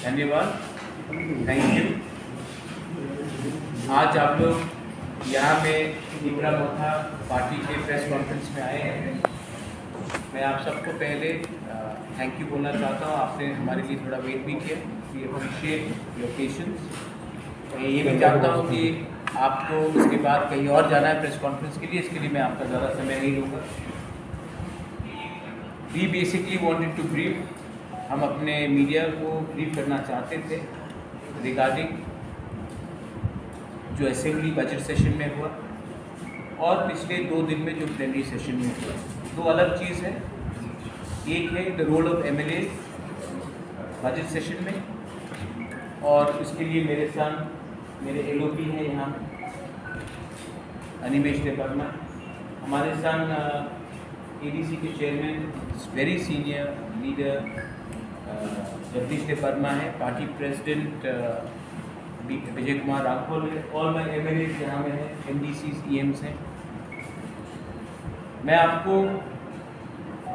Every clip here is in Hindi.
धन्यवाद, थैंक यू। आज आप लोग यहाँ पे तीपरा मोथा पार्टी के प्रेस कॉन्फ्रेंस में आए हैं। मैं आप सबको पहले थैंक यू बोलना चाहता हूँ। आपने हमारे लिए थोड़ा वेट भी किया। We appreciate your patience. मैं ये भी जानता हूँ कि आपको उसके बाद कहीं और जाना है प्रेस कॉन्फ्रेंस के लिए, इसके लिए मैं आपका ज़्यादा समय नहीं लूँगा। We basically wanted to brief, हम अपने मीडिया को ब्रीफ करना चाहते थे रिगार्डिंग जो असेंबली बजट सेशन में हुआ और पिछले 2 दिन में जो प्लेनरी सेशन में हुआ। 2 अलग चीज़ है। एक है the role of MLA budget session में, और इसके लिए मेरे साथ मेरे एलओपी हैं यहाँ अनिमेश देवर्मा, हमारे साथ एडीसी के chairman very senior leader Jagdish Debbarma है, पार्टी प्रेसिडेंट विजय कुमार राघोल है, और मैं एमएलए यहाँ में है, एमडीसीज ईएम्स हैं। मैं आपको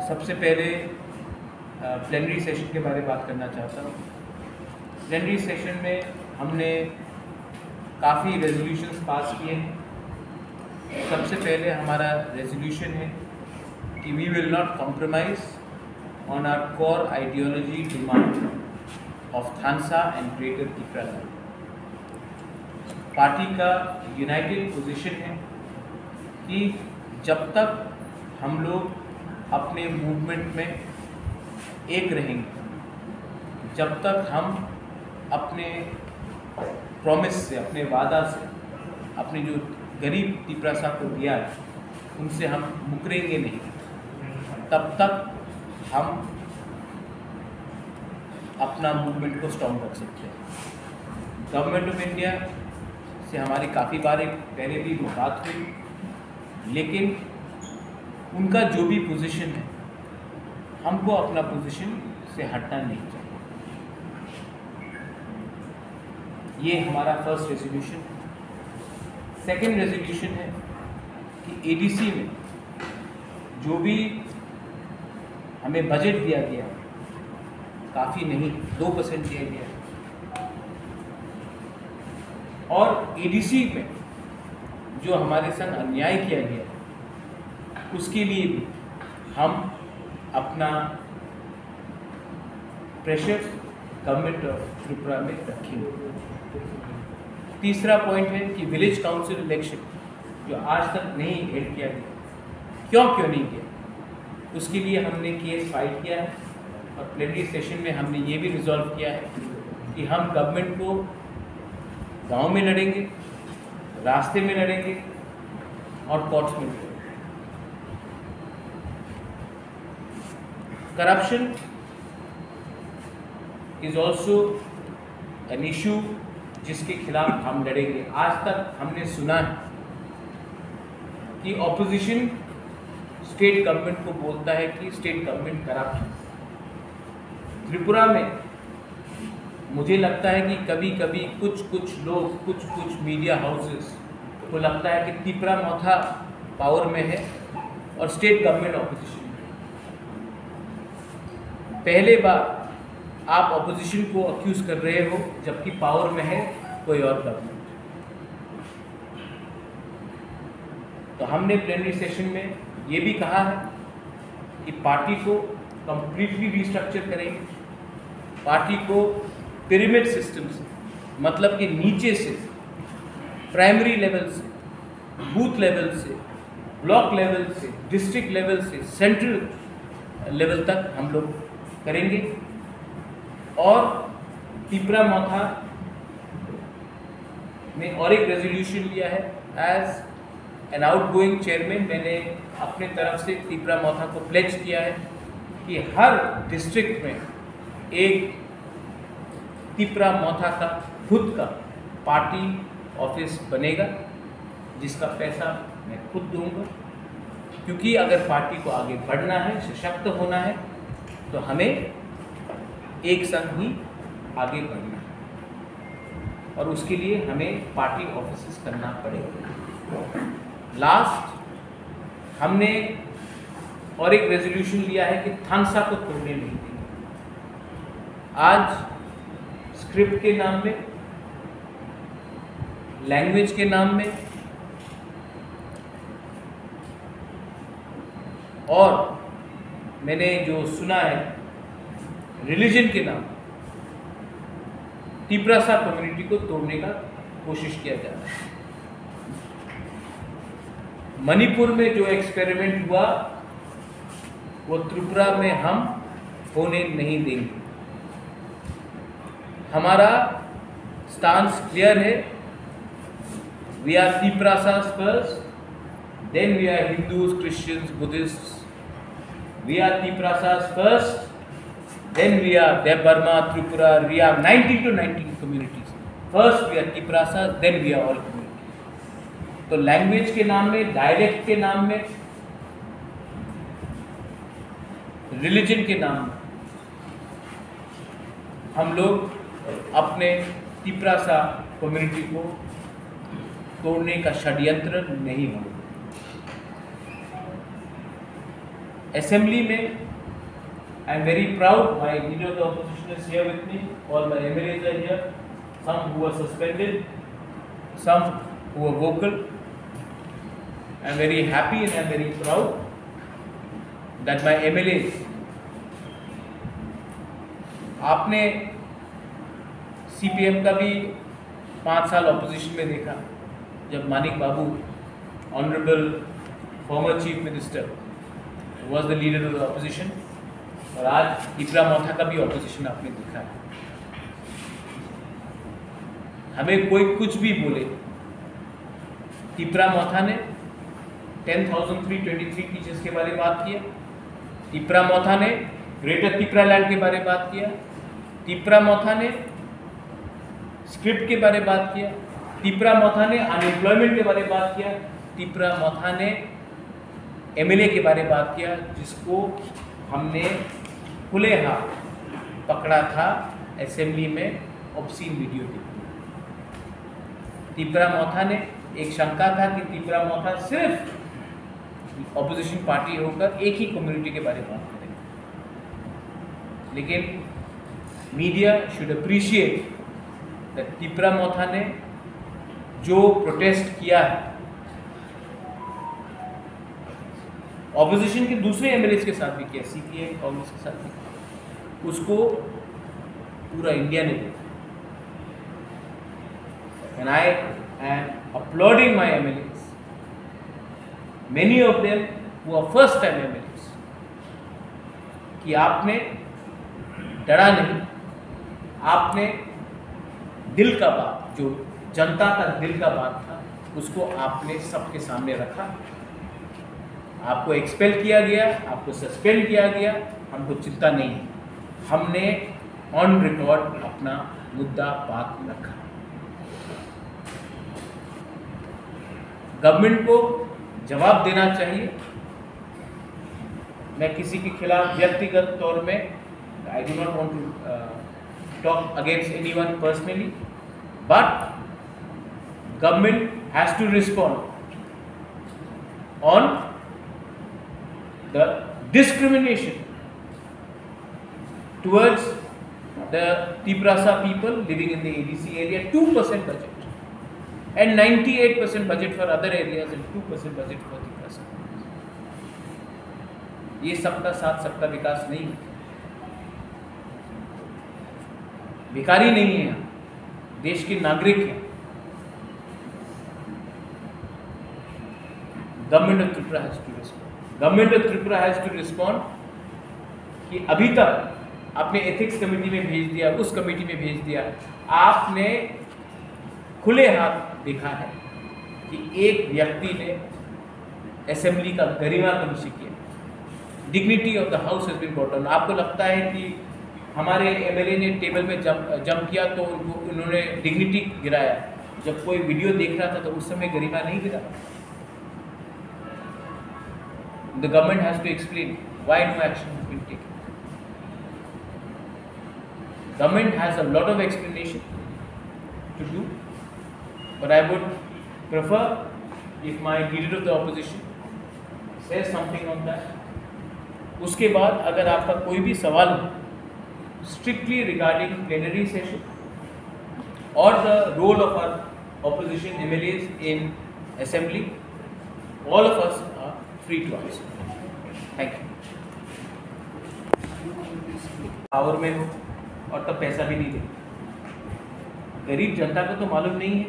सबसे पहले प्लेनरी सेशन के बारे में बात करना चाहता हूँ। प्लेनरी सेशन में हमने काफ़ी रेजोल्यूशंस पास किए हैं। सबसे पहले हमारा रेजोल्यूशन है कि we will not compromise on our core ideology demand of Thansa and greater Tipra zone। Party का यूनाइटेड पोजीशन है कि जब तक हम लोग अपने मूवमेंट में एक रहेंगे, जब तक हम अपने प्रॉमिस से, अपने वादा से, अपने जो गरीब तीपरा साहब को दिया है उनसे हम मुकरेंगे नहीं, तब तक हम अपना मूवमेंट को स्ट्रॉन्ग रख सकते हैं। गवर्नमेंट ऑफ इंडिया से हमारी काफ़ी बार पहले भी बात हुई, लेकिन उनका जो भी पोजीशन है हमको अपना पोजीशन से हटना नहीं चाहिए। ये हमारा फर्स्ट रेजोल्यूशन है। सेकेंड रेजोल्यूशन है कि एडीसी में जो भी हमें बजट दिया गया, काफ़ी नहीं, 2% दिया गया, और एडीसी में जो हमारे साथ अन्याय किया गया उसके लिए भी हम अपना प्रेशर गवर्नमेंट ऑफ त्रिपुरा में रखेंगे। तीसरा पॉइंट है कि विलेज काउंसिल इलेक्शन जो आज तक नहीं हेल्ड किया गया, क्यों नहीं किया, उसके लिए हमने केस फाइल किया है, और प्लेनरी सेशन में हमने ये भी रिजॉल्व किया है कि हम गवर्नमेंट को गांव में लड़ेंगे, रास्ते में लड़ेंगे और कोर्ट्स में लड़ेंगे। Corruption is also an issue जिसके खिलाफ हम लड़ेंगे। आज तक हमने सुना है कि ऑपोजिशन स्टेट गवर्नमेंट को बोलता है कि स्टेट गवर्नमेंट करप्ट है। त्रिपुरा में मुझे लगता है कि कभी कभी कुछ लोग, कुछ मीडिया हाउसेस को लगता है कि तीपरा मोथा पावर में है और स्टेट गवर्नमेंट ऑपोजिशन में। पहले बार आप ऑपोजिशन को अक्यूज कर रहे हो जबकि पावर में है कोई और गवर्नमेंट। तो हमने प्लेनरी सेशन में ये भी कहा है कि पार्टी को कंप्लीटली रिस्ट्रक्चर करेंगे, पार्टी को पिरामिड सिस्टम से, मतलब कि नीचे से, प्राइमरी लेवल से, बूथ लेवल से, ब्लॉक लेवल से, डिस्ट्रिक्ट लेवल से, सेंट्रल लेवल तक हम लोग करेंगे। और तीपरा मोथा में और एक रेजोल्यूशन लिया है। एज एन आउटगोइंग चेयरमैन मैंने अपने तरफ से तीपरा मोथा को प्लेज किया है कि हर डिस्ट्रिक्ट में एक तीपरा मोथा का खुद का पार्टी ऑफिस बनेगा, जिसका पैसा मैं खुद दूंगा, क्योंकि अगर पार्टी को आगे बढ़ना है, सशक्त होना है, तो हमें एक संग ही आगे बढ़ना है, और उसके लिए हमें पार्टी ऑफिस करना पड़ेगा। लास्ट हमने और एक रेजोल्यूशन लिया है कि थानसा को तोड़ने नहीं देंगे। आज स्क्रिप्ट के नाम में, लैंग्वेज के नाम में, और मैंने जो सुना है रिलीजन के नाम, तिप्रासा कम्युनिटी को तोड़ने का कोशिश किया जा रहा है। मणिपुर में जो एक्सपेरिमेंट हुआ वो त्रिपुरा में हम होने नहीं देंगे। हमारा स्टांस क्लियर है, we are Tiprasas first, then we are Hindus, Christians, Buddhists. We are Tiprasas first, then we are Debarma, Tripura, we are 19 to 19 communities. First we are Tiprasas, then we are all communities. तो लैंग्वेज के नाम में, डायलेक्ट के नाम में, रिलीजन के नाम में हम लोग अपने तिप्रासा कम्युनिटी को तोड़ने का षड्यंत्र नहीं होगा। असेंबली में I am very proud, my leader of the opposition is here with me, all my MLAs are here, some who were suspended, some who were vocal. I am very happy and I am very proud that my MLAs, आपने CPM का भी 5 साल ऑपोजिशन में देखा, जब Manik Babu, honourable former chief minister, was the leader of the opposition, और आज तिप्रा मोथा का भी ऑपोजिशन आपने देखा है। हमें कोई कुछ भी बोले, तिप्रा मोथा ने 10,323 टीचर्स के बारे में बात किया, तिप्रा मोथा ने ग्रेटर तिप्रा लैंड के बारे में बात किया, तिप्रा मोथा ने स्क्रिप्ट के बारे में बात किया, तिप्रा मोथा ने अनएम्प्लॉयमेंट के बारे में बात किया, तिप्रा मोथा ने MLA के बारे में बात किया, जिसको हमने खुले हाथ पकड़ा था असेंबली में ऑब्सीन वीडियो देखी। तिप्रा मोथा ने एक शंका था कि तिप्रा मोथा सिर्फ ऑपोजिशन पार्टी होकर एक ही कम्युनिटी के बारे में बात करेंगे, लेकिन media should appreciate that Tipra Motha ने जो प्रोटेस्ट किया है ऑपोजिशन के दूसरे MLAs के साथ भी किया, CPI कांग्रेस के साथ भी, उसको पूरा इंडिया ने देखा। And I am applauding my MLAs, many of them who are first time MLAs, कि आपने डरा नहीं, आपने दिल का बात, जो जनता का दिल का बात था, उसको आपने सबके सामने रखा। आपको एक्सपेल किया गया, आपको सस्पेंड किया गया, हमको चिंता नहीं है, हमने ऑन रिकॉर्ड अपना मुद्दा बात रखा। गवर्नमेंट को जवाब देना चाहिए। मैं किसी के खिलाफ व्यक्तिगत तौर में, I do not want to talk against anyone personally, but government has to respond on the discrimination towards the Tiprasa people living in the ADC area, 2% budget and 98% budget for other areas and 2% budget for Tiprasa. ये सबका साथ सबका विकास नहीं है, भिखारी नहीं है, देश के नागरिक हैं। Government of Tripura has to respond, government of Tripura has to respond कि अभी तक आपने एथिक्स कमेटी में भेज दिया, उस कमेटी में भेज दिया, आपने खुले हाथ देखा है कि एक व्यक्ति ने असेंबली का गरिमा को निशी किया, dignity of the house has been brought down. आपको लगता है कि हमारे MLA ने टेबल में जंप किया तो उन्होंने डिग्निटी गिराया? जब कोई वीडियो देख रहा था तो उस समय गरिमा नहीं गिरा। The government has to explain why no action has been taken. Government has a lot of explanation to do, but I would prefer if my leader of the opposition says something on that. उसके बाद अगर आपका कोई भी सवाल हो strictly regarding plenary session or the role of our opposition MLAs in assembly, all of us are free to answer. Thank you. Power में हो और तब पैसा भी नहीं दे। गरीब जनता को तो मालूम नहीं है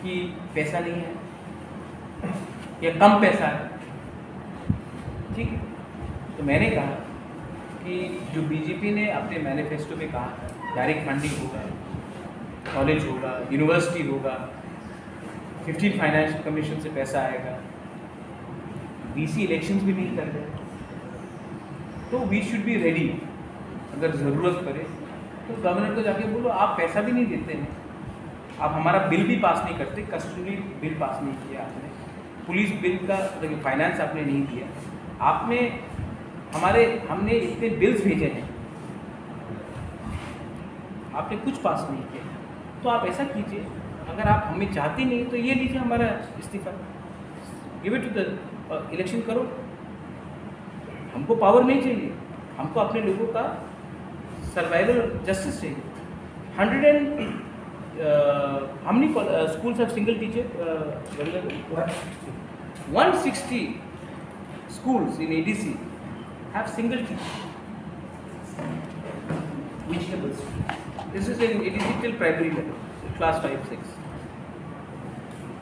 कि पैसा नहीं है या कम पैसा है, ठीक है। तो मैंने कहा कि जो बीजेपी ने अपने मैनिफेस्टो में कहा डायरेक्ट फंडिंग होगा, कॉलेज होगा, यूनिवर्सिटी होगा, 15 फाइनेंशियल कमीशन से पैसा आएगा, बीसी इलेक्शंस भी नहीं कर रहे, तो वी शुड बी रेडी। अगर ज़रूरत पड़े तो गवर्नर को जाके बोलो आप पैसा भी नहीं देते हैं, आप हमारा बिल भी पास नहीं करते, कस्टडी बिल पास नहीं किया आपने, पुलिस बिल का फाइनेंस आपने नहीं दिया, आपने हमने इतने बिल्स भेजे हैं, आपने कुछ पास नहीं किया। तो आप ऐसा कीजिए, अगर आप हमें चाहते नहीं तो ये लीजिए हमारा इस्तीफा, give it to the election करो। हमको पावर नहीं चाहिए, हमको अपने लोगों का सर्वाइवल जस्टिस चाहिए। 100 schools have single teacher? 160 schools in ADC have single teacher. Which levels? This is in ADC till primary level, class 5, 6.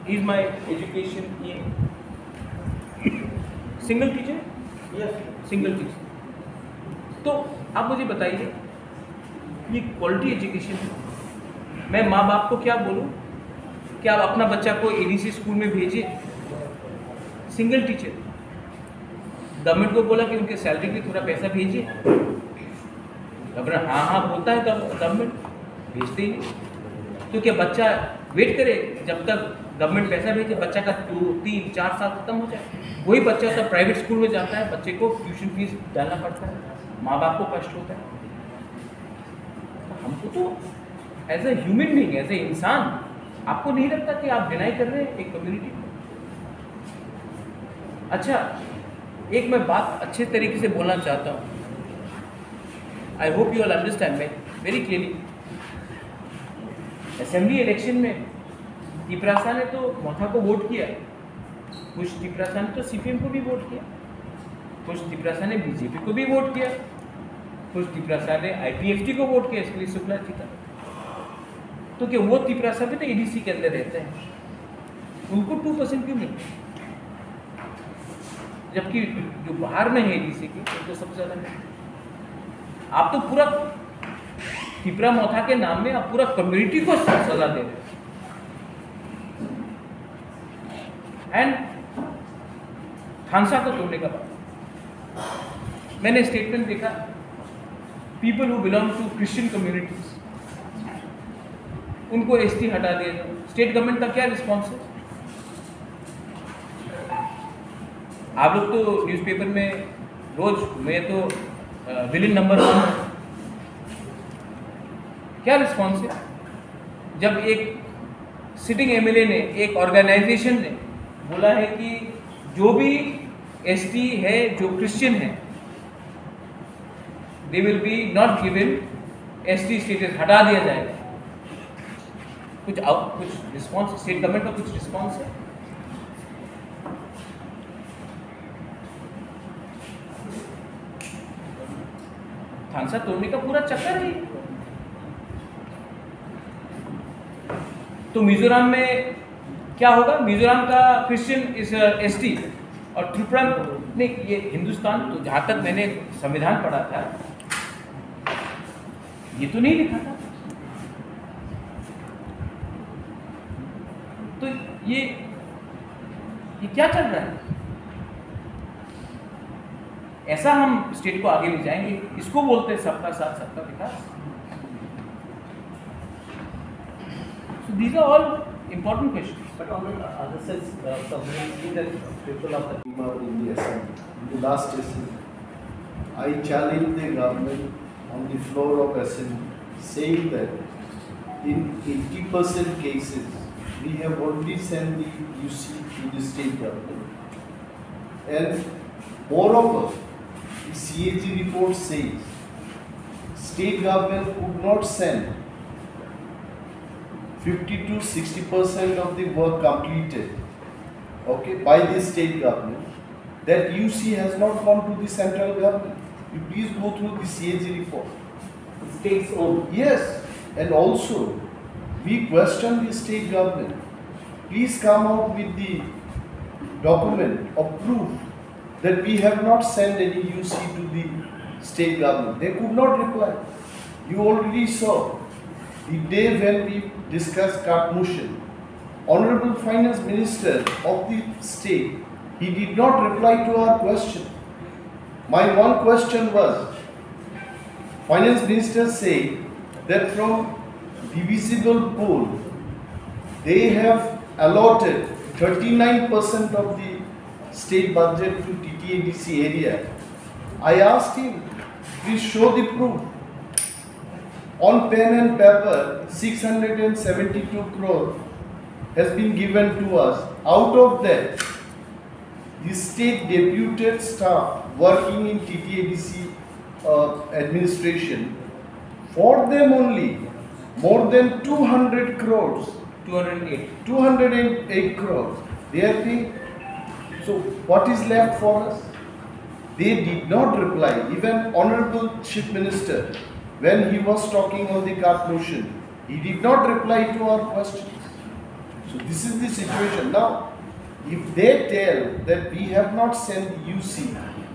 Is my education in single teacher? Yes. Single teacher. तो आप मुझे बताइए ये क्वालिटी एजुकेशन है। मैं माँ बाप को क्या बोलूँ कि आप अपना बच्चा को एडीसी स्कूल में भेजिए, सिंगल टीचर। गवर्नमेंट को बोला कि उनके सैलरी के थोड़ा पैसा भेजिए, गवर्नर हाँ बोलता है, गवर्नमेंट भेजते ही नहीं। तो क्या बच्चा वेट करे जब तक गवर्नमेंट पैसा भेजे, बच्चा का 2, 3, 4 साल खत्म हो जाए। वही बच्चा तो प्राइवेट स्कूल में जाता है, बच्चे को ट्यूशन फीस डालना पड़ता है, माँ बाप को कष्ट होता है। हमको तो as a human being, as a इंसान, आपको नहीं लगता कि आप डिनाई कर रहे हैं एक कम्युनिटी को? अच्छा, एक मैं बात अच्छे तरीके से बोलना चाहता हूँ, I hope you all understand me very clearly. Assembly election में तिपरासा ने तो मोथा को वोट किया, कुछ तिपरासा ने तो सीपीएम को भी वोट किया, कुछ तिपरासा ने बीजेपी को भी वोट किया, कुछ तिपरासा ने आईपीएफटी को वोट किया, इसके लिए शुक्ला जीता। तो क्या वो तिपरासा भी तो एडीसी के अंदर रहते हैं, उनको 2% क्यों मिलते, जबकि जो बाहर में है एडीसी के उनको सबसे ज़्यादा मिलते। आप तो पूरा तिपरा मोथा के नाम में आप पूरा कम्युनिटी को सजा दे रहे हैं। एंड थानसा को तोड़ने का बात, मैंने स्टेटमेंट देखा, people who belong to Christian communities, उनको एसटी हटा दिया जाए। स्टेट गवर्नमेंट का क्या रिस्पॉन्स है? आप लोग तो न्यूज़पेपर में रोज, मैं तो विलेन नंबर 1, क्या रिस्पॉन्स है? जब एक सिटिंग एमएलए ने, एक ऑर्गेनाइजेशन ने बोला है कि जो भी एसटी है, जो क्रिश्चियन है, they will be not given ST status, हटा दिया जाएगा। कुछ रिस्पॉन्स स्टेट गवर्नमेंट का कुछ रिस्पॉन्स है? थानसा तोड़ने का पूरा चक्कर है। तो मिजोरम में क्या होगा? मिजोरम का क्रिश्चियन इज एसटी और त्रिपुरा नहीं, ये हिंदुस्तान, तो जहाँ तक मैंने संविधान पढ़ा था ये तो नहीं लिखा था। तो ये क्या चल रहा है? ऐसा हम स्टेट को आगे ले जाएंगे? इसको बोलते हैं सबका साथ सबका विकास। So these are all important questions. But on the other side, some that people of the in the assembly, in the last assembly, I challenged the government on the floor of assembly, saying that in 80% cases, we have already sent the UC to the state government. And moreover, the CAG report says state government could not send 50 to 60% of the work completed, okay, by the state government, that UC has not gone to the central government. You please go through the CAG report. States own. Yes, and also we question the state government. Please come out with the document of proof that we have not sent any UC to the state government. They could not reply. You already saw the day when we discussed carte motion. Honorable Finance Minister of the state, he did not reply to our question. My one question was, Finance Minister said that from divisible pool, they have allotted 39% of the state budget to TTADC area. I asked him, please show the proof. On pen and paper, 672 crore has been given to us. Out of that, the state deputed staff working in TTADC administration, for them only, more than 200 crores. 208 crores. They are paying. So what is left for us? They did not reply. Even Honorable Chief Minister, when he was talking on the carte motion, he did not reply to our questions. So this is the situation. Now, if they tell that we have not sent UC,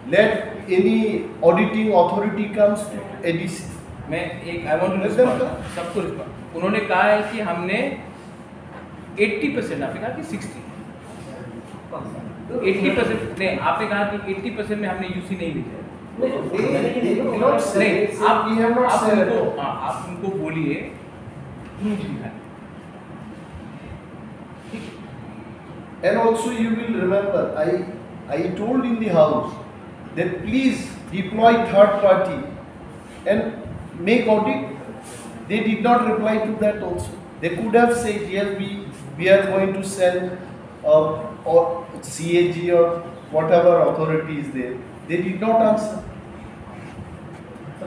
let any auditing authority comes to ADC. I want to respond. सबको रिस्पॉन्ड. उन्होंने कहा है कि हमने 80%, आपने कहा कि 60. 80% नहीं, आपने कहा कि 80% में हमने यूसी नहीं भेजा. नहीं, आप उनको बोलिए प्रूफ दिखाएं. And also you will remember, I told in the house that please deploy third party and make audit. They did not reply to that also. They could have said, yes, we are going to send or CAG or whatever authority is there. They did not answer. So,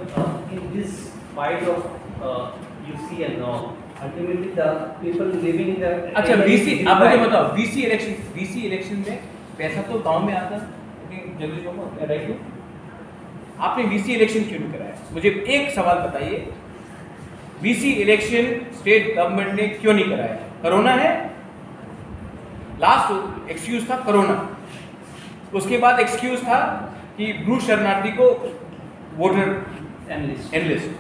in this fight of UC and all, ultimately the people living in the अच्छा VC, आप मुझे बताओ, VC इलेक्शन में पैसा तो गांव में आता है, जल्दी बोलो, राइट हो? आपने VC इलेक्शन क्यों नहीं कराया? मुझे एक सवाल बताइए, VC इलेक्शन स्टेट गवर्नमेंट ने क्यों नहीं कराया? कोरोना है, लास्ट एक्सक्यूज था कोरोना, उसके बाद एक्सक्यूज था कि ब्रूस शरणार्थी को वोटर एनलिस्ट,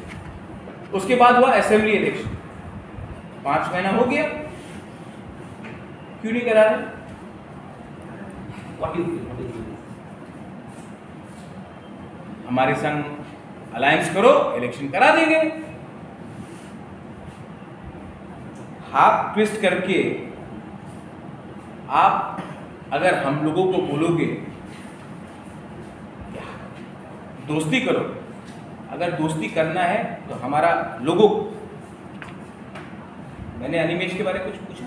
उसके बाद हुआ असेंबली इलेक्शन, 5 महीना हो गया, क्यों नहीं करा रहे? हमारे संग अलायंस करो, इलेक्शन करा देंगे. हाथ ट्विस्ट करके आप अगर हम लोगों को बोलोगे दोस्ती करो, अगर दोस्ती करना है तो हमारा लोगों, मैंने अनिमेश के बारे में कुछ पूछा,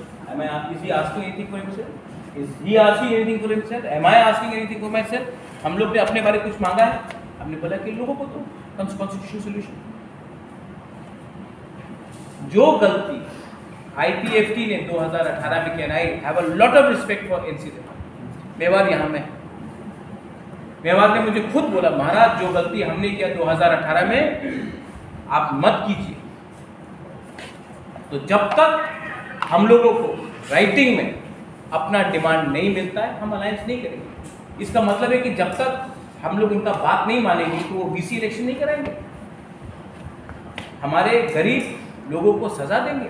is he asking anything for himself? Is he asking anything for himself? Am I asking anything for myself? हम लोग ने अपने बारे में कुछ मांगा है, हमने बोला कि लोगों को तो कॉन्स्टिट्यूशनल सोल्यूशन. जो गलती IPFT ने 2018 में किया, I have a lot of respect for NC Mewar, यहाँ में मेवार ने मुझे खुद बोला, महाराज जो गलती हमने किया 2018 में आप मत कीजिए. तो जब तक हम लोगों को राइटिंग में अपना डिमांड नहीं मिलता है, हम अलायंस नहीं करेंगे. इसका मतलब है कि जब तक हम लोग उनका बात नहीं मानेंगे तो वो VC इलेक्शन नहीं कराएंगे, हमारे गरीब लोगों को सजा देंगे.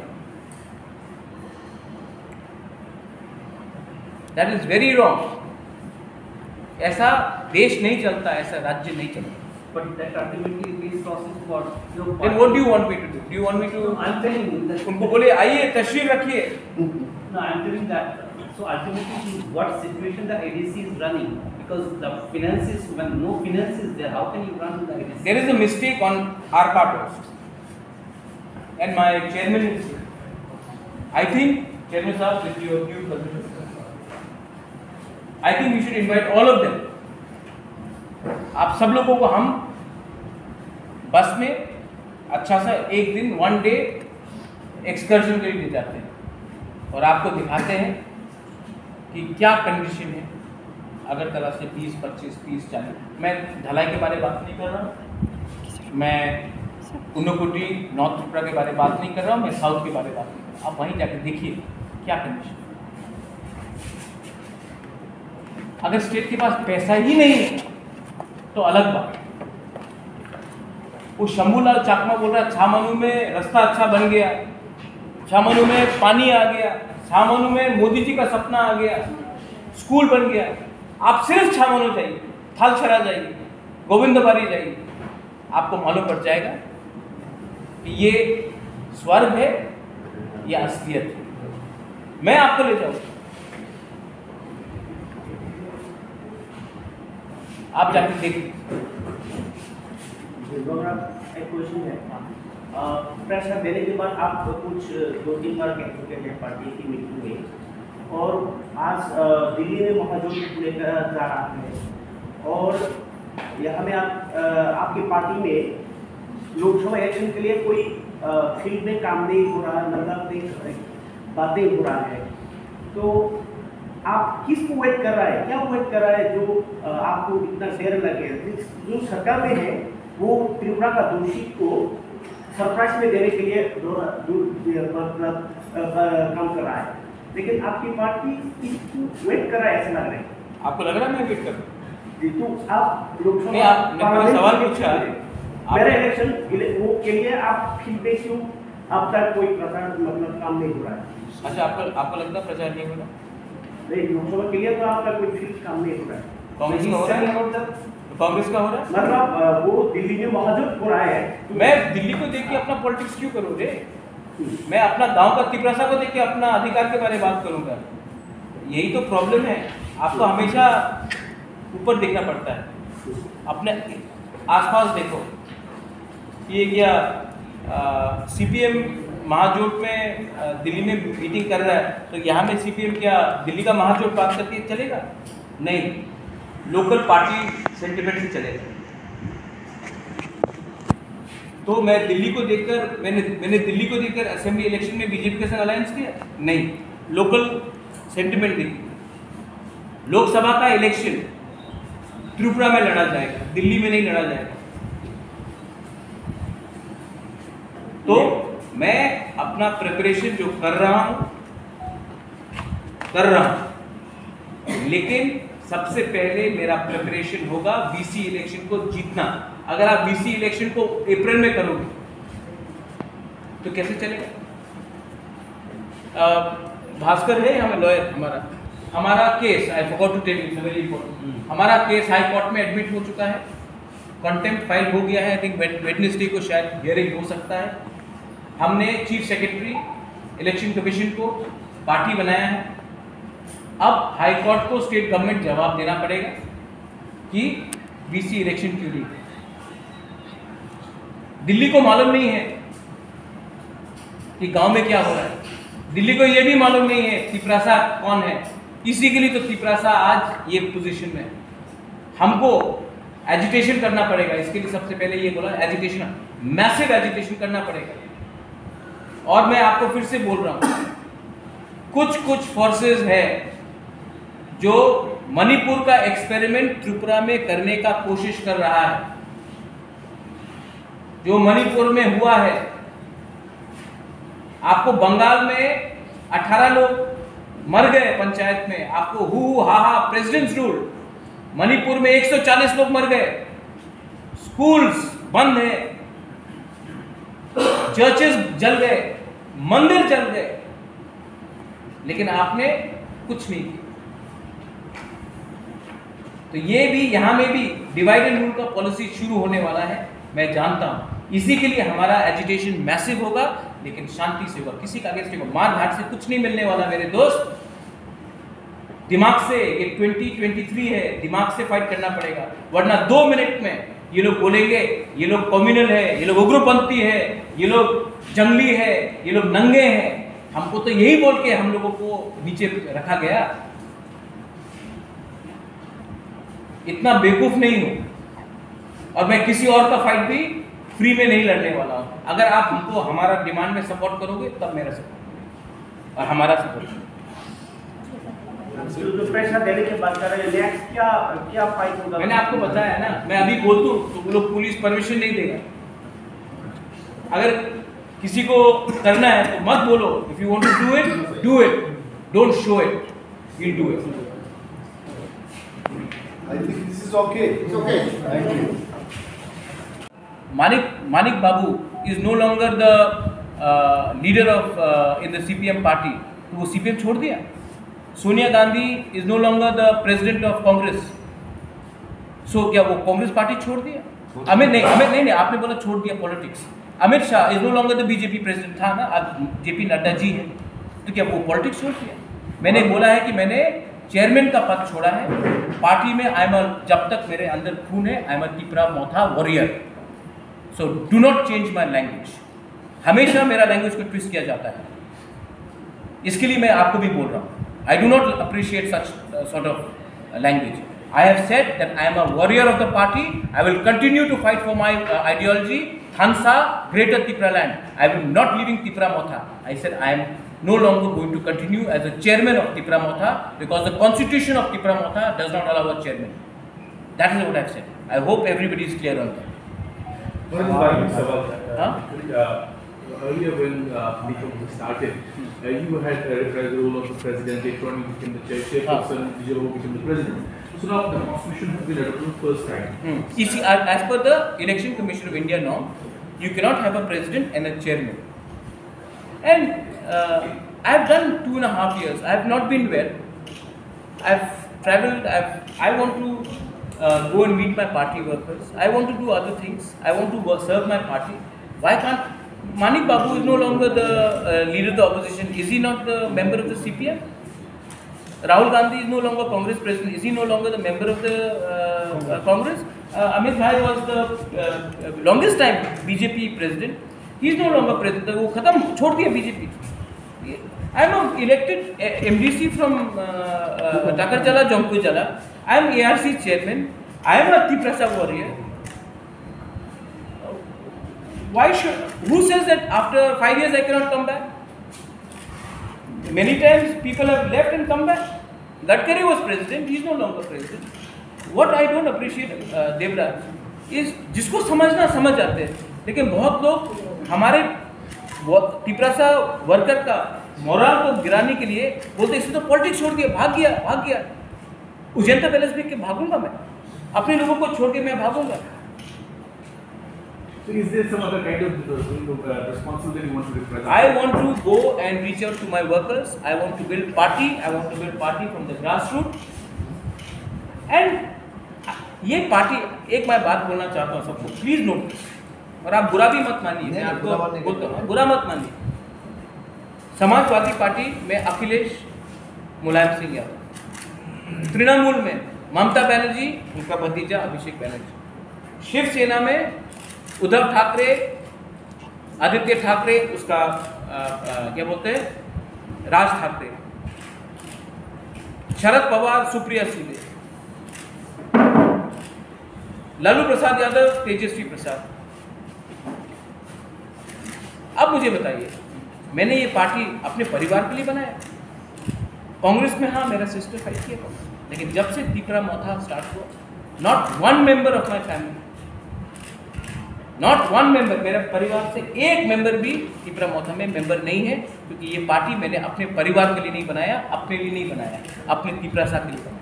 That is very wrong. ऐसा देश नहीं चलता, ऐसा राज्य नहीं चलता. But that ultimately is process for your Then what do you want me to do? Do you want me to? No, I'm telling you that. उनको बोले आइए तशरीफ रखिए. No, I'm telling that. So ultimately, what situation the ADC is running? Because the finances, when no finance is there, how can you run the ADC? There is a mistake on our part also. And my chairman is here. I think, Chairman Sahab, with your due permission, I think we should invite all of them. आप सब लोगों को हम बस में अच्छा सा एक दिन 1 day एक्सकर्शन के लिए ले जाते हैं और आपको दिखाते हैं कि क्या कंडीशन है अगरतला से 20, 25, 30, 40। मैं ढलाई के बारे में बात नहीं कर रहा हूँ, मैं उन्नकोटी नॉर्थ त्रिपुरा के बारे में बात नहीं कर रहा हूँ, मैं साउथ के बारे में बात नहीं कर रहा हूँ। आप वहीं जाकर देखिए क्या कंडीशन। अगर स्टेट के पास पैसा ही नहीं है तो अलग बात। वो शंभूलाल चाकमा बोल रहा है छामनू में रास्ता अच्छा बन गया, छामनू में पानी आ गया, छामनू में मोदी जी का सपना आ गया, स्कूल बन गया। आप सिर्फ छामनू जाइए, थालछरा जाइए, गोविंदबारी जाइए, आपको मालूम पड़ जाएगा कि ये स्वर्ग है या असलियत है। मैं आपको ले जाऊंगा, आप जाकर देखिए। एक क्वेश्चन है, प्रेशर देने के बाद आप कुछ 2-3 बार कह चुके हैं पार्टी की मीटिंग में, और आज दिल्ली में महाजोत लेकर जा रहा है, और यहाँ में आपकी पार्टी में लोकसभा इलेक्शन के लिए कोई फील्ड में काम नहीं हो रहा, मतलब बातें हो रहा है, तो आप किसको वेट कर रहा है, क्या वेट कर रहा है जो आपको इतना देर लगे? जो सरकार में है वो त्रिपुरा का दोषी को सरप्राइज में देने के लिए काम कर रहा है, लेकिन आपकी पार्टी किसको वेट कर रहा है ऐसा लग रहा है? आपको लग रहा है मैं वेट कर रहा हूँ? तो आप लोकसभा आपने सवाल पूछा, मेरा इलेक्शन वो के लिए आप फील्ड क्यों अब तक कोई प्रचार मतलब काम नहीं हो रहा है? अच्छा, आपको लगता है प्रचार नहीं हो रहा? नहीं, लोकसभा के लिए तो आपका कोई फील्ड काम नहीं हो रहा है। कांग्रेस का हो रहा है? कांग्रेस का हो रहा है? मतलब वो दिल्ली में महाजोत हो रहा है, तो मैं दिल्ली को देख के अपना पॉलिटिक्स क्यों करूँ रे? मैं अपना गांव का तिपरासा को देख के अपना अधिकार के बारे में बात करूंगा। यही तो प्रॉब्लम है, आपको हमेशा ऊपर देखना पड़ता है, अपने आसपास देखो। ये क्या सीपीएम महाजोट में दिल्ली में मीटिंग कर रहा है, तो यहाँ में सीपीएम क्या दिल्ली का महाजोट बात करके चलेगा? नहीं, लोकल पार्टी सेंटिमेंट से चलेगा। तो मैं दिल्ली को देखकर मैंने दिल्ली को देखकर असेंबली इलेक्शन में बीजेपी के साथ अलायंस किया? नहीं, लोकल सेंटिमेंट देखिए। लोकसभा का इलेक्शन त्रिपुरा में लड़ा जाएगा, दिल्ली में नहीं लड़ा जाएगा। तो मैं अपना प्रिपरेशन जो कर रहा हूं, लेकिन सबसे पहले मेरा प्रिपरेशन होगा बीसी इलेक्शन को जीतना। अगर आप बीसी इलेक्शन को अप्रैल में करोगे तो कैसे चलेगा? भास्कर है हमें लॉयर, हमारा case, I forgot to tell you, very important, हमारा केस हाई कोर्ट में एडमिट हो चुका है, कंटेम्प्ट फाइल हो गया है। आई थिंक वेडनेसडे को शायद हियरिंग हो सकता है। हमने चीफ सेक्रेटरी इलेक्शन कमीशन को पार्टी बनाया है। अब हाई कोर्ट को स्टेट गवर्नमेंट जवाब देना पड़ेगा कि बीसी इलेक्शन क्यों नहीं। दिल्ली को मालूम नहीं है कि गांव में क्या हो रहा है, दिल्ली को यह भी मालूम नहीं है तिपरासा कौन है। इसी के लिए तो तिपरासा आज ये पोजीशन में। हमको एजिटेशन करना पड़ेगा, इसके लिए सबसे पहले ये बोला एजिटेशन, मैसिव एजिटेशन करना पड़ेगा। और मैं आपको फिर से बोल रहा हूं, कुछ फोर्सेस है जो मणिपुर का एक्सपेरिमेंट त्रिपुरा में करने का कोशिश कर रहा है। जो मणिपुर में हुआ है, आपको बंगाल में 18 लोग मर गए पंचायत में, आपको हु हा हा प्रेसिडेंट्स रूल। मणिपुर में 140 लोग मर गए, स्कूल्स बंद है, चर्चेस जल गए, मंदिर जल गए, लेकिन आपने कुछ नहीं किया। तो ये भी यहां में भी डिवाइड एंड रूल का पॉलिसी शुरू होने वाला है, मैं जानता हूं। इसी के लिए हमारा एजिटेशन मैसिव होगा, लेकिन शांति से होगा, किसी का अगेंस्ट नहीं होगा। मार धाड़ से कुछ नहीं मिलने वाला मेरे दोस्त। दिमाग से, ये 2023 है, दिमाग से फाइट करना पड़ेगा, वरना 2 मिनट में ये लोग बोलेंगे ये लोग कम्युनल है, ये लोग उग्रपंथी है, ये लोग जंगली है, ये लोग नंगे हैं। हमको तो यही बोल के हम लोगों को नीचे रखा गया। इतना बेवकूफ नहीं हूं, और मैं किसी और का फाइट भी फ्री में नहीं लड़ने वाला हूँ। अगर आप हमको हमारा डिमांड में सपोर्ट करोगे तब मेरा सपोर्ट और हमारा सपोर्ट। जो प्रेशर देने की बात कर रहे हैं, नेक्स्ट क्या क्या फाइट होगा? मैंने आपको बताया ना, मैं अभी बोल दूँ तो वो लोग पुलिस परमिशन नहीं देगा। अगर किसी को करना है तो मत बोलो, if you want to do it, don't show it, will do it. I think this is okay. It's okay. Thank you. Manik Babu is no longer the leader of in the CPM party. तो वो CPM छोड़ दिया। Sonia Gandhi is no longer the president of Congress. So क्या वो कांग्रेस पार्टी छोड़ दिया? अमित नहीं, आपने बोला छोड़ दिया politics. Amit Shah is no longer the BJP president था ना, अब JP नड्डा जी हैं, तो क्या वो पॉलिटिक्स छोड़ दिया? मैंने बोला है कि मैंने चेयरमैन का पद छोड़ा है पार्टी में। जब तक मेरे अंदर खून है, I am a Tipra Motha warrior. So do not change my language. हमेशा मेरा लैंग्वेज को ट्विस्ट किया जाता है, इसके लिए मैं आपको भी बोल रहा हूँ। आई do not appreciate such sort of language. I have said that I am a warrior of the party. I will continue to fight for my ideology, Thansa, Greater Tipra land. I will not leaving Tipra Motha. I said I am no longer going to continue as a chairman of Tipra Motha because the constitution of Tipra Motha does not allow a chairman. That is what I have said. I hope everybody is clear on that. Earlier when Deepak started, you had reprised the role of the president, later on you became the chairperson, Vijay became the president. So now the constitution has been adopted for the first time. You see, as per the Election Commission of India norm, you cannot have a president and a chairman. And I have done 2.5 years. I have not been well. I have travelled. I want to go and meet my party workers. I want to do other things. I want to serve my party. Why can't Manik Babu is no longer the leader of the opposition? Is he not the member of the CPM? Rahul Gandhi is no longer Congress president. Is he no longer the member of the Congress? Amit Bhai was the longest time BJP president. He is no longer president. वो खत्म छोड़ दिया BJP. I am elected MDC from Takarjala, Jomkujala. I am ARC chairman. I am a Tiprasa warrior. Why should? Who says that after 5 years I cannot come back? Many times people have left and come back. Gadkari was president, he is no longer president. What I don't appreciate, Devraj, is जिसको समझना समझ जाते हैं, लेकिन बहुत लोग हमारे तिपरासा वर्कर का मोरल को गिराने के लिए बोलते इसने तो पॉलिटिक्स छोड़ दिया, भाग गया। उजेंता पैलेस भी के भागूंगा मैं, अपने लोगों को छोड़ के मैं भागूंगा। So is there some other kind of responsibility you want to represent? I want to go and reach out to my workers. I want to build party. I want to build party from the grassroots. And ये पार्टी, एक मैं बात बोलना चाहता हूँ सबको, प्लीज नोटिस, और आप बुरा भी मत मानिए, मैं आपको बोलता हूँ, बुरा मत मानिए। समाजवादी पार्टी में अखिलेश मुलायम सिंह यादव, तृणमूल में ममता बनर्जी, उनका भतीजा अभिषेक बनर्जी, शिवसेना में उद्धव ठाकरे, आदित्य ठाकरे, उसका क्या बोलते हैं, राज ठाकरे, शरद पवार, सुप्रिया सुले, लालू प्रसाद यादव, तेजस्वी प्रसाद। अब मुझे बताइए, मैंने ये पार्टी अपने परिवार के लिए बनाया? कांग्रेस में हाँ मेरा सिस्टर फाइट किया, लेकिन जब से तिपरा मोथा स्टार्ट हुआ, not one member of my family, not one member, मेरे परिवार से एक मेंबर भी तिपरा मोथा में मेंबर नहीं है, क्योंकि ये पार्टी मैंने अपने परिवार के लिए नहीं बनाया, अपने लिए नहीं बनाया, अपने तिपरासा के लिए बनाया।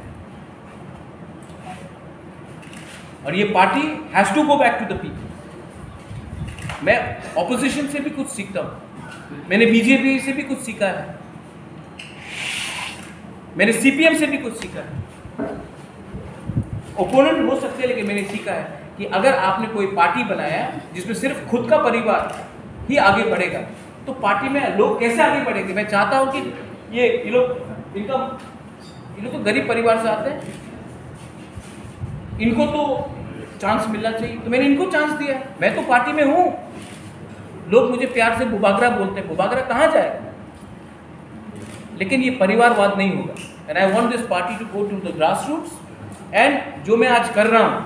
और ये party has to go back to the people. मैं ऑपोजिशन से भी कुछ सीखता हूँ, मैंने बीजेपी से भी कुछ सीखा है, मैंने सीपीएम से भी कुछ सीखा है। ओपोनेंट हो सकते हैं, लेकिन मैंने सीखा है कि अगर आपने कोई पार्टी बनाया जिसमें सिर्फ खुद का परिवार ही आगे बढ़ेगा, तो पार्टी में लोग कैसे आगे बढ़ेंगे? मैं चाहता हूं कि ये लोग तो गरीब परिवार से आते हैं, इनको तो चांस मिलना चाहिए, तो मैंने इनको चांस दिया। मैं तो पार्टी में हूं, लोग मुझे प्यार से बुबागरा बोलते हैं, बुबागरा कहाँ जाएगा? लेकिन ये परिवारवाद नहीं होगा। And I want this party to go to the grass roots. And जो मैं आज कर रहा हूँ,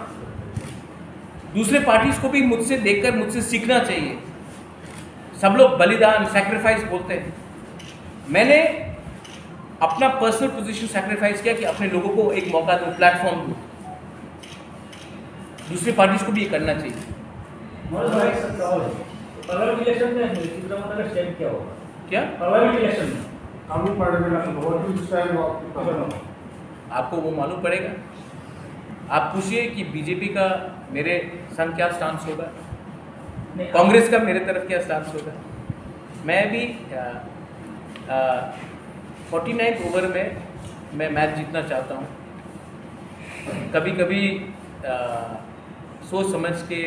दूसरे पार्टीज को भी मुझसे देखकर मुझसे सीखना चाहिए। सब लोग बलिदान, सैक्रिफाइस बोलते हैं, मैंने अपना पर्सनल पोजीशन सैक्रिफाइस किया कि अपने लोगों को एक मौका दूं, प्लेटफॉर्म दूं। दूसरी पार्टीज को भी ये करना चाहिए। पार्लियामेंट इलेक्शन में सिद्धरामैया का स्टैंड क्या होगा? क्या पार्लियामेंट इलेक्शन में आपको वो मालूम पड़ेगा। आप पूछिए कि बीजेपी का मेरे संग क्या स्टांस होगा, कांग्रेस का मेरे तरफ क्या स्टांस होगा। मैं भी 49 ओवर में मैं मैच जीतना चाहता हूँ। कभी कभी सोच समझ के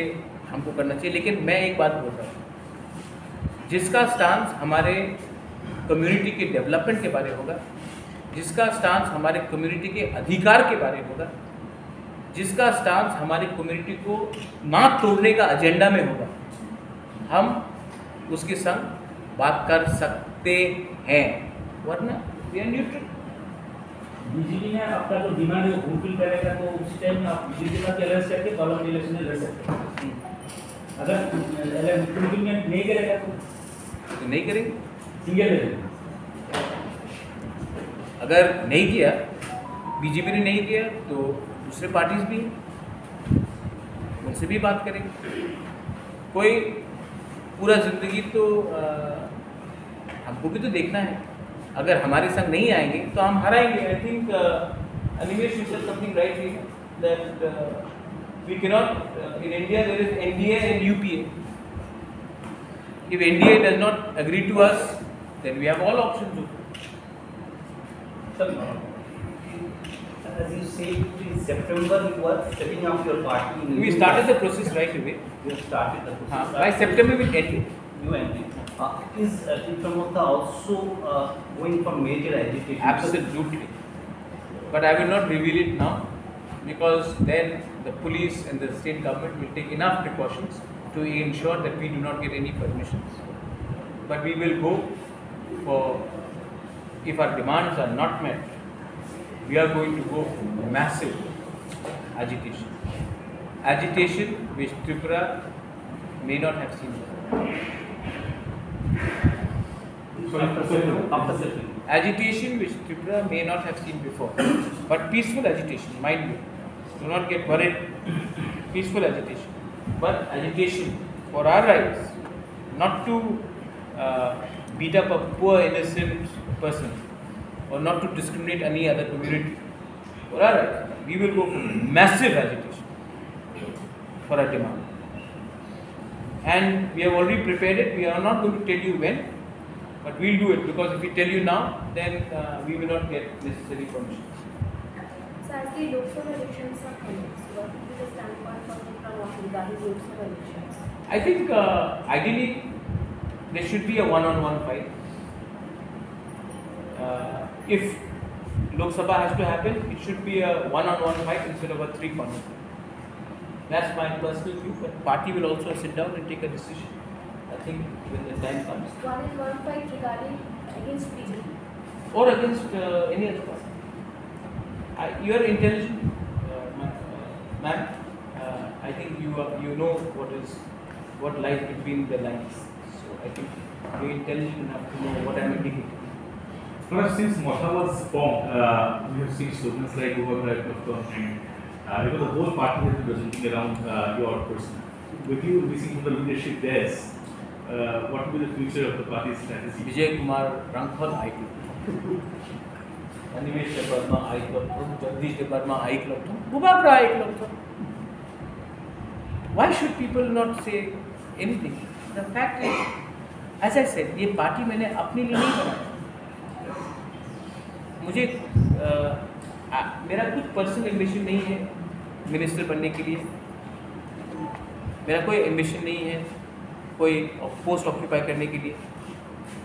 हमको करना चाहिए, लेकिन मैं एक बात बोल रहा हूँ, जिसका स्टांस हमारे कम्युनिटी के डेवलपमेंट के बारे होगा, जिसका स्टांस हमारे कम्युनिटी के अधिकार के बारे होगा, जिसका स्टांस हमारी कम्युनिटी को ना तोड़ने का एजेंडा में होगा, हम उसके संग बात कर सकते हैं, वरना वी आर न्यूट्रल। बीजेपी ने आपका जो डिमांड है फुलफिल करेगा तो उस टाइम आप बीजेपी का अलायंस करके पार्लियामेंट इलेक्शन में लड़ सकते हैं। अगर फुलफिल नहीं करेगा तो नहीं करेंगे, सिंगल लड़ेंगे। अगर नहीं किया, बीजेपी ने नहीं किया, तो दूसरे पार्टीज भी उनसे भी बात करेंगे। कोई पूरा जिंदगी तो हमको भी तो देखना है। अगर हमारे संग नहीं आएंगे तो हम हराएंगे। I think Animesh you said something right here that we can not in India there is NDA and UPA. If NDA does not agree to us then we have all options open. As you said, in September you were setting up your party. We started the process right away. You have started the process. By September we end it. You end it. Is Tripura Motha also going for major agitation? Absolutely. But I will not reveal it now, because then the police and the state government will take enough precautions to ensure that we do not get any permissions. But we will go for, if our demands are not met, we are going to go for massive agitation. Agitation which Tripura may not have seen before. Agitation which Tripura may not have seen before. But peaceful agitation, mind you. Do not get worried. Peaceful agitation. But agitation for our rights, not to beat up a poor innocent person or not to discriminate any other community. For our rights, we will go for massive agitation for our demand. And we have already prepared it. We are not going to tell you when, but we'll do it, because if we tell you now, then we will not get necessary permissions. So as the Lok Sabha elections are coming, so what will be the standpoint for Tripura Motha regarding Lok Sabha elections? I think ideally there should be a one-on-one fight. If Lok Sabha has to happen, it should be a one-on-one fight instead of a three-corner fight. That's my personal view, but party will also sit down and take a decision, I think, when the time comes. One-on-one fight regarding against BJP? Or against any other party. You are intelligent, ma'am. I think you know what lies between the lines. So I think you are intelligent enough to know what I am indicating. Perhaps since Motha was formed, we have seen slogans like "Over right of because the whole party has been presenting around your person. With you missing from the leadership there, what will be the future of the party's strategy? Vijay Kumar Rangfal I Club, Animesh Verma I Club, Jagdish Verma I Club, Bubakra I Club. Why should people not say anything? The fact is, as I said, ये पार्टी मैंने अपने लिए नहीं बनाया। मुझे मेरा कुछ पर्सनल एम्बिशन नहीं है मिनिस्टर बनने के लिए। मेरा कोई एम्बिशन नहीं है कोई पोस्ट ऑक्यूपाई करने के लिए।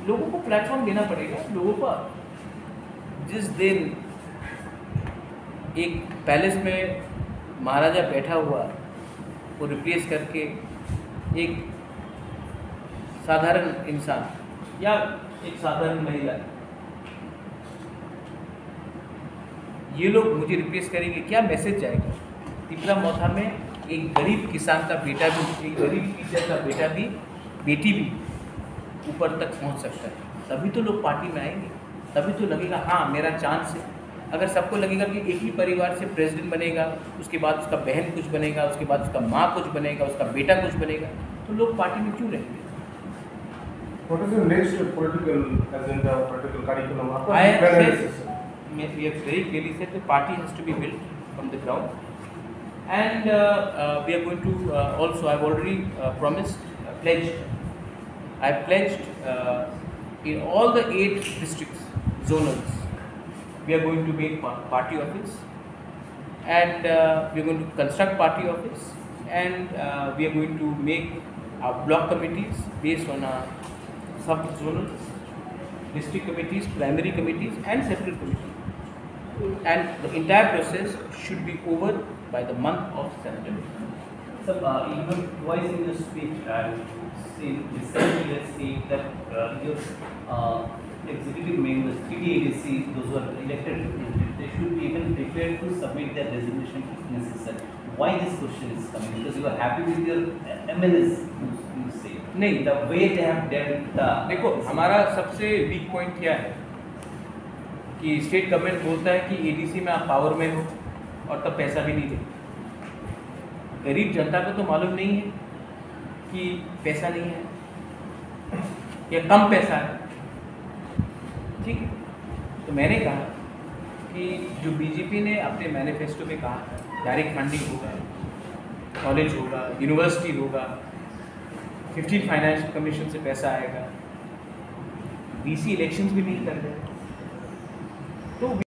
लोगों को प्लेटफॉर्म देना पड़ेगा। लोगों को जिस दिन एक पैलेस में महाराजा बैठा हुआ वो रिप्लेस करके एक साधारण इंसान या एक साधारण महिला, ये लोग मुझे रिप्लेस करेंगे, क्या मैसेज जाएगा? त्रिपुरा मोथा में एक गरीब किसान का बेटा भी, एक गरीब टीचर का बेटा भी, बेटी भी ऊपर तक पहुंच सकता है। तभी तो लोग पार्टी में आएंगे, तभी तो लगेगा हाँ मेरा चांस है। अगर सबको लगेगा कि एक ही परिवार से प्रेसिडेंट बनेगा, उसके बाद उसका बहन कुछ बनेगा, उसके बाद उसका माँ कुछ बनेगा, उसका बेटा कुछ बनेगा, तो लोग पार्टी में क्यों रहेंगे? What is the next political agenda or political curriculum? I have said, we have very clearly said the party has to be built from the ground, and we are going to also, I have already promised, pledged, I have pledged in all the 8 districts, zonals, we are going to make party office, and we are going to construct party office, and we are going to make our block committees based on our sub-zonals, district committees, primary committees, and separate committees. And the entire process should be over by the month of September. So, even twice in your speech, recently you said that your executive members, TDADC, those who are elected representatives, they should be even prepared to submit their resignation if necessary. Why this question is coming? Because you are happy with your MLAs, you say. नहीं, The way they have dealt. देखो हमारा सबसे वीक पॉइंट क्या है कि स्टेट गवर्नमेंट बोलता है कि एडीसी में आप पावर में हो और तब पैसा भी नहीं दे। गरीब जनता को तो मालूम नहीं है कि पैसा नहीं है या कम पैसा है, ठीक है। तो मैंने कहा कि जो बीजेपी ने अपने मैनिफेस्टो में कहा डायरेक्ट फंडिंग होगा, कॉलेज होगा, यूनिवर्सिटी होगा, 15 फाइनेंशियल कमीशन से पैसा आएगा, बीसी इलेक्शंस भी नहीं कर रहे, तो